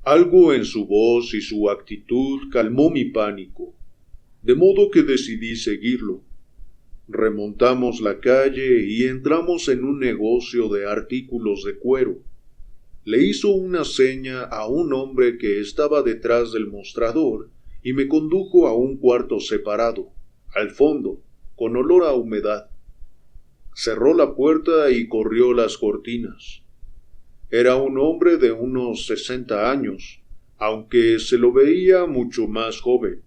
Algo en su voz y su actitud calmó mi pánico, de modo que decidí seguirlo. Remontamos la calle y entramos en un negocio de artículos de cuero. Le hizo una seña a un hombre que estaba detrás del mostrador y me condujo a un cuarto separado, al fondo, con olor a humedad. Cerró la puerta y corrió las cortinas. Era un hombre de unos 60 años, aunque se lo veía mucho más joven.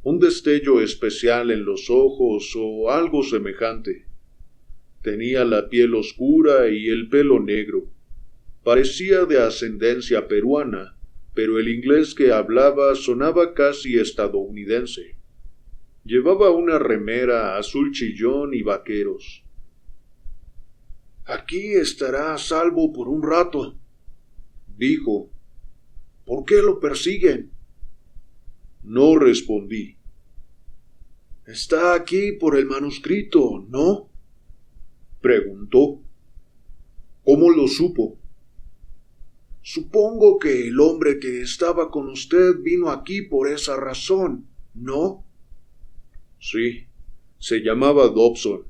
Un destello especial en los ojos o algo semejante. Tenía la piel oscura y el pelo negro. Parecía de ascendencia peruana, pero el inglés que hablaba sonaba casi estadounidense. Llevaba una remera azul chillón y vaqueros. «Aquí estará a salvo por un rato», dijo. «¿Por qué lo persiguen?». No respondí. «Está aquí por el manuscrito, ¿no?», preguntó. «¿Cómo lo supo?». «Supongo que el hombre que estaba con usted vino aquí por esa razón, ¿no?». «Sí, se llamaba Dobson.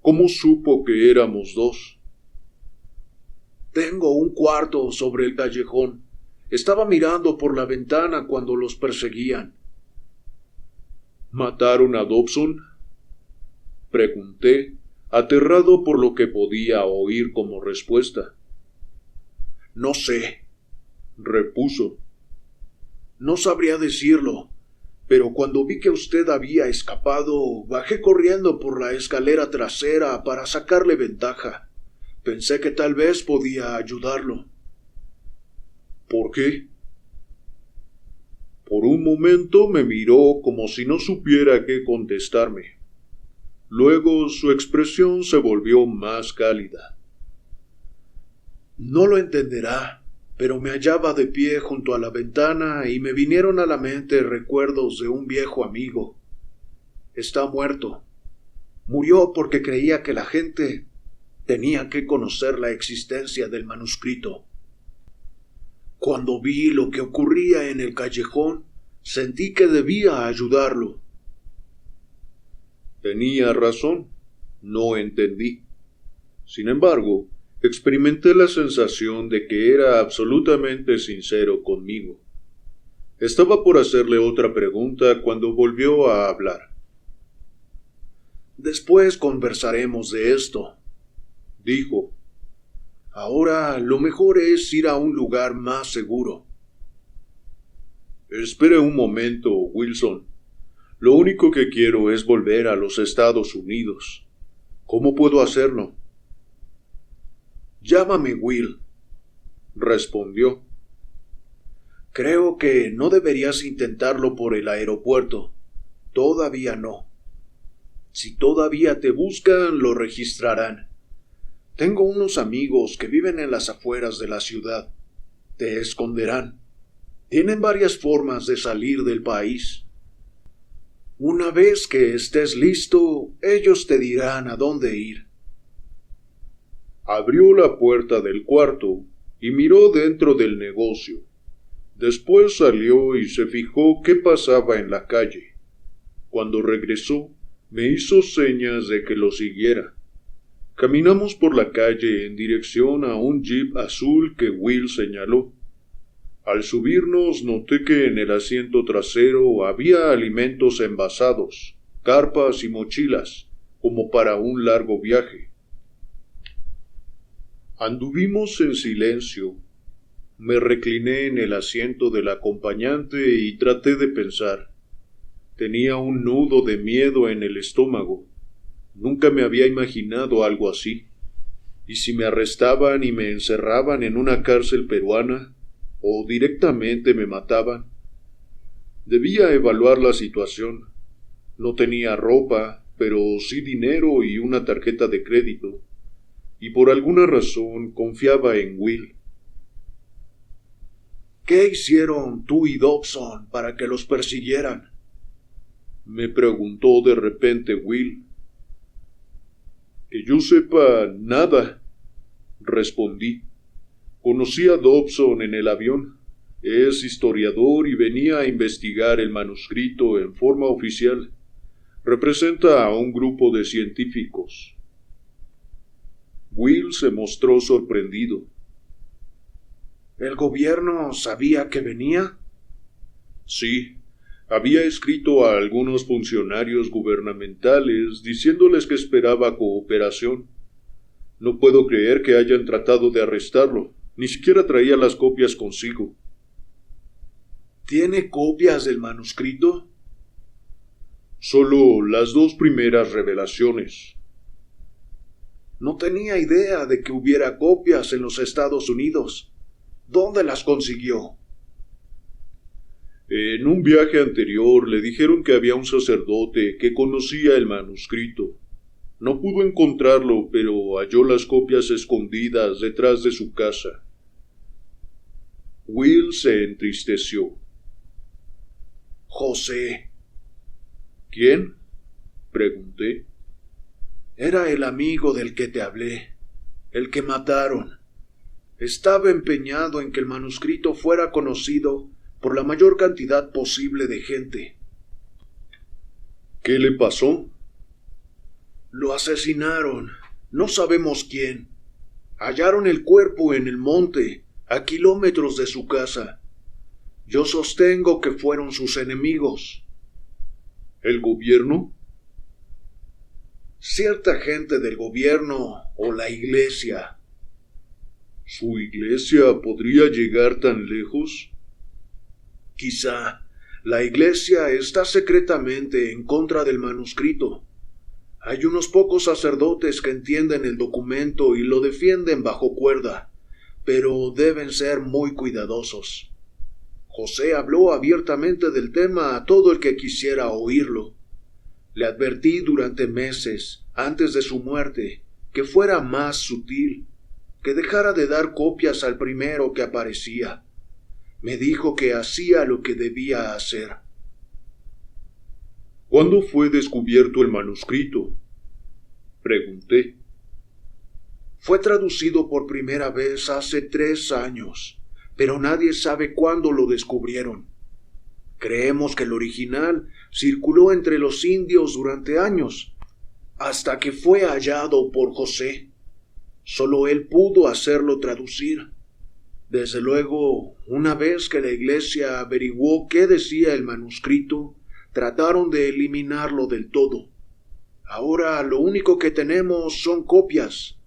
¿Cómo supo que éramos dos?». «Tengo un cuarto sobre el callejón. Estaba mirando por la ventana cuando los perseguían». «¿Mataron a Dobson?», pregunté, aterrado por lo que podía oír como respuesta. «No sé», repuso. «No sabría decirlo, pero cuando vi que usted había escapado, bajé corriendo por la escalera trasera para sacarle ventaja. Pensé que tal vez podía ayudarlo». «¿Por qué?». Por un momento me miró como si no supiera qué contestarme. Luego su expresión se volvió más cálida. «No lo entenderá, pero me hallaba de pie junto a la ventana y me vinieron a la mente recuerdos de un viejo amigo. Está muerto. Murió porque creía que la gente tenía que conocer la existencia del manuscrito. Cuando vi lo que ocurría en el callejón, sentí que debía ayudarlo». Tenía razón. No entendí. Sin embargo, experimenté la sensación de que era absolutamente sincero conmigo. Estaba por hacerle otra pregunta cuando volvió a hablar. «Después conversaremos de esto», dijo. «Ahora lo mejor es ir a un lugar más seguro». «Espere un momento, Wilson. Lo único que quiero es volver a los Estados Unidos. ¿Cómo puedo hacerlo?». «Llámame Will», respondió. «Creo que no deberías intentarlo por el aeropuerto. Todavía no. Si todavía te buscan, lo registrarán. Tengo unos amigos que viven en las afueras de la ciudad. Te esconderán. Tienen varias formas de salir del país». Una vez que estés listo, ellos te dirán a dónde ir. Abrió la puerta del cuarto y miró dentro del negocio. Después salió y se fijó qué pasaba en la calle. Cuando regresó, me hizo señas de que lo siguiera. Caminamos por la calle en dirección a un jeep azul que Will señaló. Al subirnos noté que en el asiento trasero había alimentos envasados, carpas y mochilas, como para un largo viaje. Anduvimos en silencio. Me recliné en el asiento del acompañante y traté de pensar. Tenía un nudo de miedo en el estómago. Nunca me había imaginado algo así. ¿Y si me arrestaban y me encerraban en una cárcel peruana? ¿O directamente me mataban? Debía evaluar la situación. No tenía ropa, pero sí dinero y una tarjeta de crédito. Y por alguna razón confiaba en Will. ¿Qué hicieron tú y Dobson para que los persiguieran? Me preguntó de repente Will. Que yo sepa, nada, respondí. Conocí a Dobson en el avión. Es historiador y venía a investigar el manuscrito en forma oficial. Representa a un grupo de científicos. Will se mostró sorprendido. ¿El gobierno sabía que venía? Sí, había escrito a algunos funcionarios gubernamentales diciéndoles que esperaba cooperación. No puedo creer que hayan tratado de arrestarlo. Ni siquiera traía las copias consigo. ¿Tiene copias del manuscrito? Solo las 2 primeras revelaciones. No tenía idea de que hubiera copias en los Estados Unidos. ¿Dónde las consiguió? En un viaje anterior le dijeron que había un sacerdote que conocía el manuscrito. No pudo encontrarlo, pero halló las copias escondidas detrás de su casa. Will se entristeció. José. ¿Quién? Pregunté. Era el amigo del que te hablé, el que mataron. Estaba empeñado en que el manuscrito fuera conocido por la mayor cantidad posible de gente. ¿Qué le pasó? Lo asesinaron. No sabemos quién. Hallaron el cuerpo en el monte, a kilómetros de su casa. Yo sostengo que fueron sus enemigos. ¿El gobierno? Cierta gente del gobierno o la iglesia. ¿Su iglesia podría llegar tan lejos? Quizá. La iglesia está secretamente en contra del manuscrito. Hay unos pocos sacerdotes que entienden el documento y lo defienden bajo cuerda, pero deben ser muy cuidadosos. José habló abiertamente del tema a todo el que quisiera oírlo. Le advertí durante meses, antes de su muerte, que fuera más sutil, que dejara de dar copias al primero que aparecía. Me dijo que hacía lo que debía hacer. ¿Cuándo fue descubierto el manuscrito? Pregunté. Fue traducido por primera vez hace 3 años, pero nadie sabe cuándo lo descubrieron. Creemos que el original circuló entre los indios durante años, hasta que fue hallado por José. Solo él pudo hacerlo traducir. Desde luego, una vez que la iglesia averiguó qué decía el manuscrito, trataron de eliminarlo del todo. Ahora lo único que tenemos son copias.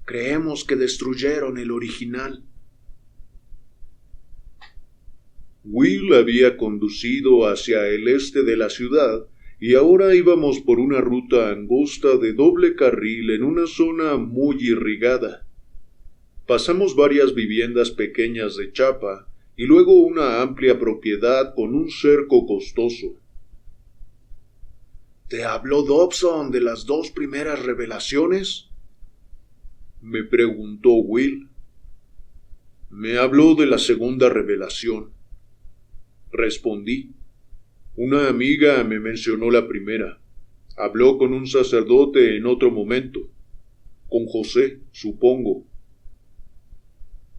Creemos que destruyeron el original. Will había conducido hacia el este de la ciudad y ahora íbamos por una ruta angosta de doble carril en una zona muy irrigada. Pasamos varias viviendas pequeñas de chapa y luego una amplia propiedad con un cerco costoso. ¿Te habló Dobson de las 2 primeras revelaciones? Me preguntó Will. Me habló de la segunda revelación. Respondí. Una amiga me mencionó la primera. Habló con un sacerdote en otro momento. Con José, supongo.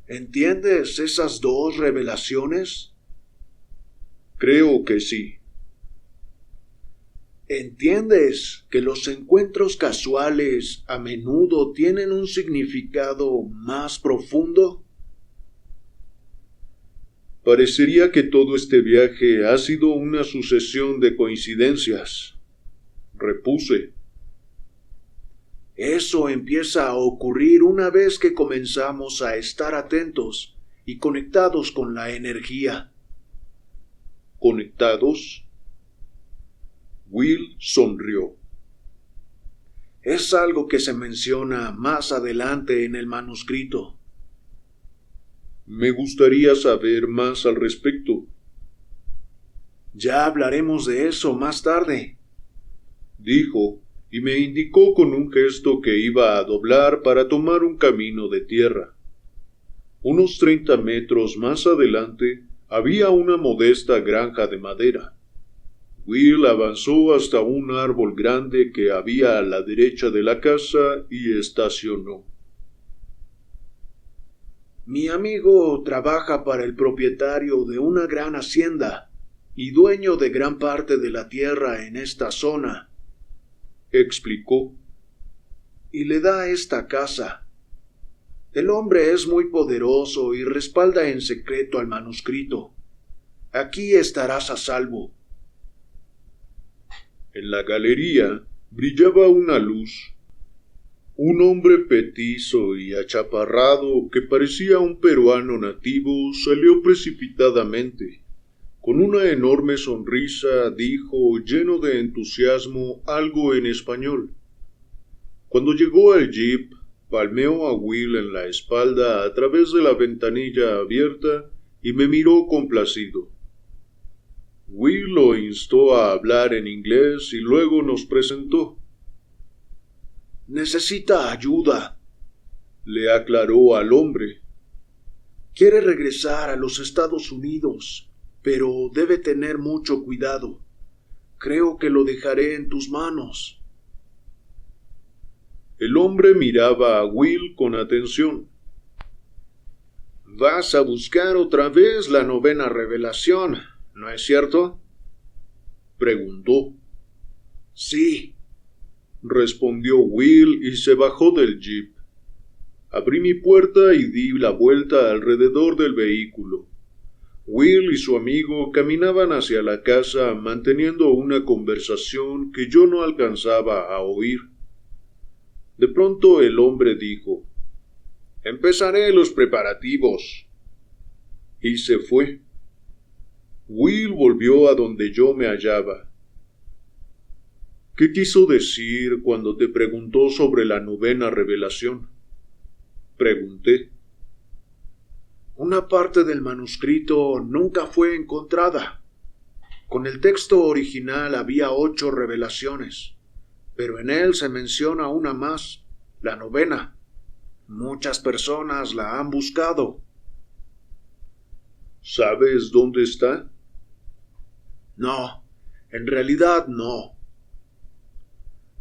¿Entiendes esas dos revelaciones? Creo que sí. ¿Entiendes que los encuentros casuales a menudo tienen un significado más profundo? Parecería que todo este viaje ha sido una sucesión de coincidencias. Repuse. Eso empieza a ocurrir una vez que comenzamos a estar atentos y conectados con la energía. ¿Conectados? Will sonrió. Es algo que se menciona más adelante en el manuscrito. Me gustaría saber más al respecto. Ya hablaremos de eso más tarde, dijo, y me indicó con un gesto que iba a doblar para tomar un camino de tierra. Unos 30 metros más adelante había una modesta granja de madera. Will avanzó hasta un árbol grande que había a la derecha de la casa y estacionó. Mi amigo trabaja para el propietario de una gran hacienda y dueño de gran parte de la tierra en esta zona, explicó. Y le da esta casa. El hombre es muy poderoso y respalda en secreto al manuscrito. Aquí estarás a salvo. En la galería brillaba una luz. Un hombre petizo y achaparrado que parecía un peruano nativo salió precipitadamente. Con una enorme sonrisa dijo, lleno de entusiasmo, algo en español. Cuando llegó al jeep, palmeó a Will en la espalda a través de la ventanilla abierta y me miró complacido. Will lo instó a hablar en inglés y luego nos presentó. Necesita ayuda, le aclaró al hombre. Quiere regresar a los Estados Unidos, pero debe tener mucho cuidado. Creo que lo dejaré en tus manos. El hombre miraba a Will con atención. Vas a buscar otra vez la 9ª revelación, ¿no es cierto? Preguntó. Sí, respondió Will y se bajó del jeep. Abrí mi puerta y di la vuelta alrededor del vehículo. Will y su amigo caminaban hacia la casa manteniendo una conversación que yo no alcanzaba a oír. De pronto el hombre dijo: «Empezaré los preparativos». Y se fue. Will volvió a donde yo me hallaba. ¿Qué quiso decir cuando te preguntó sobre la 9ª revelación? Pregunté. Una parte del manuscrito nunca fue encontrada. Con el texto original había 8 revelaciones, pero en él se menciona una más, la 9ª. Muchas personas la han buscado. ¿Sabes dónde está? No, en realidad no.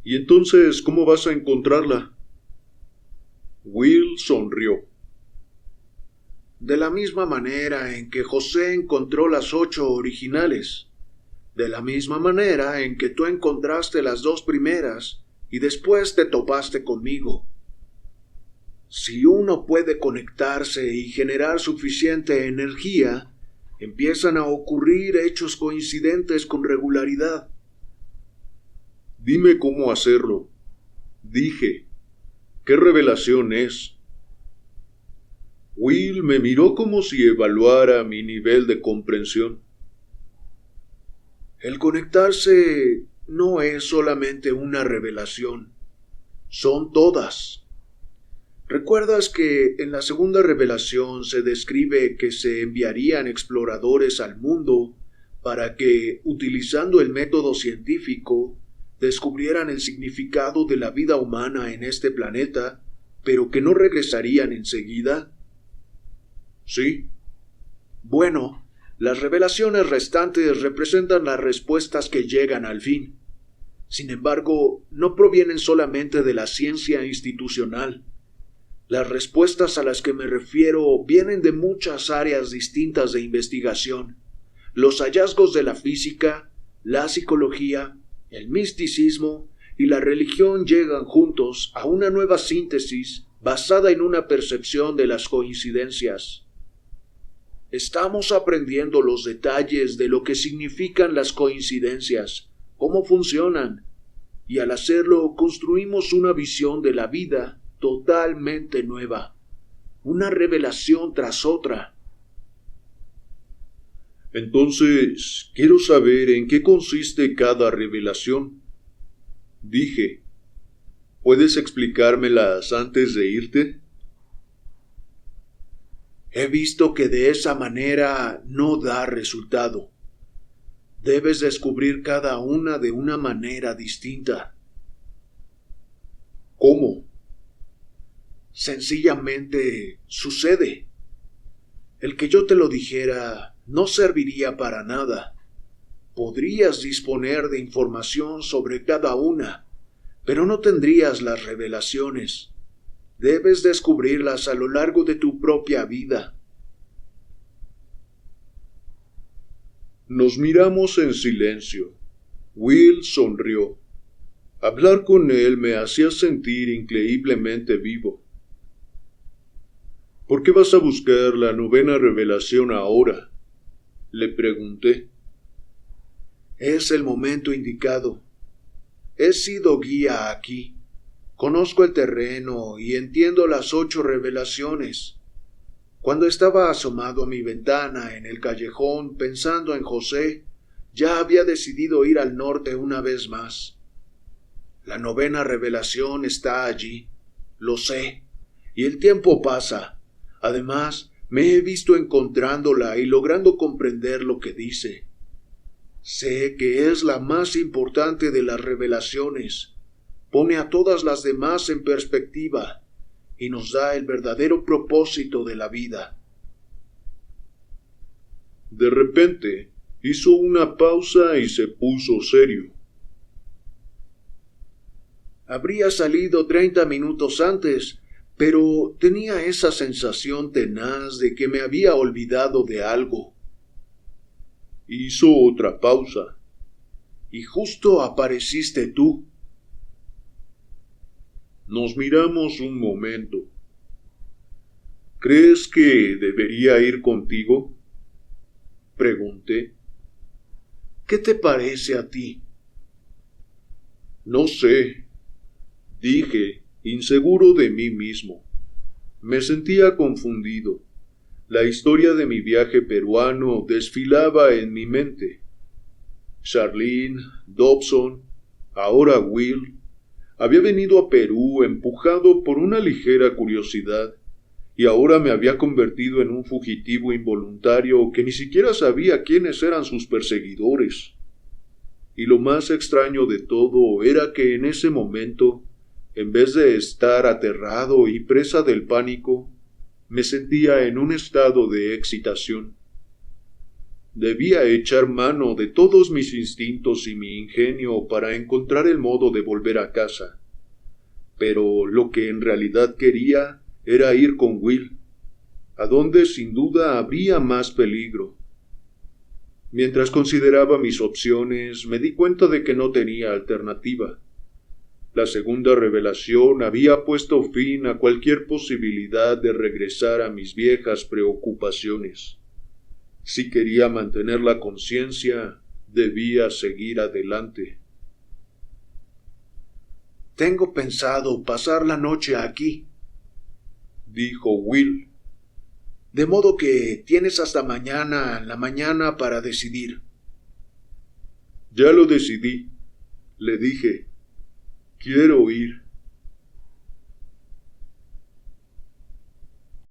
¿Y entonces cómo vas a encontrarla? Will sonrió. De la misma manera en que José encontró las 8 originales, de la misma manera en que tú encontraste las 2 primeras y después te topaste conmigo. Si uno puede conectarse y generar suficiente energía, empiezan a ocurrir hechos coincidentes con regularidad. Dime cómo hacerlo. Dije. ¿Qué revelación es? Will me miró como si evaluara mi nivel de comprensión. El conectarse no es solamente una revelación, son todas. ¿Recuerdas que en la 2ª revelación se describe que se enviarían exploradores al mundo para que, utilizando el método científico, descubrieran el significado de la vida humana en este planeta, pero que no regresarían enseguida? Sí. Bueno, Las revelaciones restantes representan las respuestas que llegan al fin. Sin embargo, no provienen solamente de la ciencia institucional. Las respuestas a las que me refiero vienen de muchas áreas distintas de investigación. Los hallazgos de la física, la psicología, el misticismo y la religión llegan juntos a una nueva síntesis basada en una percepción de las coincidencias. Estamos aprendiendo los detalles de lo que significan las coincidencias, cómo funcionan, y al hacerlo construimos una visión de la vida totalmente nueva, una revelación tras otra. Entonces, quiero saber en qué consiste cada revelación. Dije, ¿puedes explicármelas antes de irte? He visto que de esa manera no da resultado. Debes descubrir cada una de una manera distinta. ¿Cómo? Sencillamente sucede. El que yo te lo dijera no serviría para nada. Podrías disponer de información sobre cada una, pero no tendrías las revelaciones. Debes descubrirlas a lo largo de tu propia vida. Nos miramos en silencio. Will sonrió. Hablar con él me hacía sentir increíblemente vivo. ¿Por qué vas a buscar la 9ª revelación ahora?, le pregunté. Es el momento indicado. He sido guía aquí. Conozco el terreno y entiendo las 8 revelaciones. Cuando estaba asomado a mi ventana en el callejón pensando en José, ya había decidido ir al norte una vez más. La 9ª revelación está allí, lo sé, y el tiempo pasa. Además, me he visto encontrándola y logrando comprender lo que dice. Sé que es la más importante de las revelaciones. Pone a todas las demás en perspectiva y nos da el verdadero propósito de la vida. De repente, hizo una pausa y se puso serio. Habría salido 30 minutos antes, pero tenía esa sensación tenaz de que me había olvidado de algo. Hizo otra pausa. Y justo apareciste tú. Nos miramos un momento. ¿Crees que debería ir contigo?, pregunté. ¿Qué te parece a ti? No sé, dije, inseguro de mí mismo. Me sentía confundido. La historia de mi viaje peruano desfilaba en mi mente. Charlene, Dobson, ahora Will, había venido a Perú empujado por una ligera curiosidad, y ahora me había convertido en un fugitivo involuntario que ni siquiera sabía quiénes eran sus perseguidores. Y lo más extraño de todo era que en ese momento, en vez de estar aterrado y presa del pánico, me sentía en un estado de excitación. Debía echar mano de todos mis instintos y mi ingenio para encontrar el modo de volver a casa. Pero lo que en realidad quería era ir con Will, a donde sin duda habría más peligro. Mientras consideraba mis opciones, me di cuenta de que no tenía alternativa. La 2ª revelación había puesto fin a cualquier posibilidad de regresar a mis viejas preocupaciones. Si quería mantener la conciencia, debía seguir adelante. Tengo pensado pasar la noche aquí, dijo Will. De modo que tienes hasta mañana en la mañana para decidir. Ya lo decidí, le dije. Quiero ir.